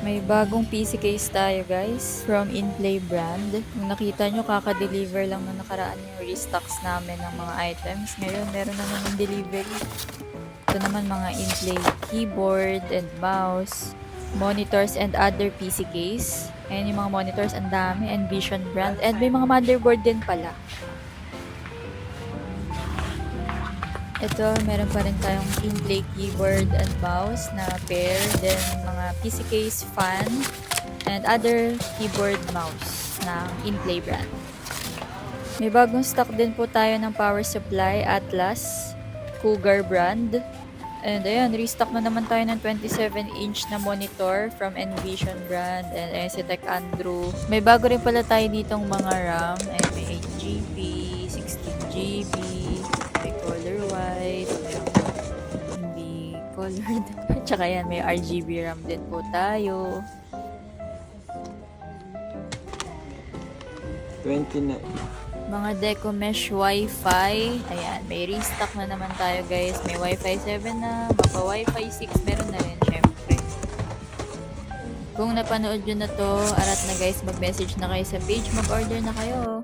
May bagong PC case tayo guys from Inplay brand. Kung nakita nyo, kaka-deliver lang na nakaraan yung restocks namin ng mga items. Ngayon, meron na naman delivery. Ito naman mga Inplay keyboard and mouse, monitors and other PC case. Ayan yung mga monitors, ang dami. Envision brand. And may mga motherboard din pala. Ito, meron pa rin tayong Inplay keyboard and mouse na pair. Then, mga PC case, fan, and other keyboard mouse ng Inplay brand. May bagong stock din po tayo ng power supply, Atlas, Cougar brand. And ayan, restock na naman tayo ng 27-inch na monitor from Envision brand and Tech Andrew. May bago rin pala tayo ditong mga RAM. Ayan, may 8GB, 16GB, may color white, may hindi colored. Tsaka yan, may RGB RAM din po tayo. 29. Mga Deco Mesh Wi-Fi. Ayan, may restock na naman tayo guys. May Wi-Fi 7 na, mapa Wi-Fi 6 meron na rin syempre. Kung napanood nyo na to, arat na guys, mag-message na kayo sa page, mag-order na kayo.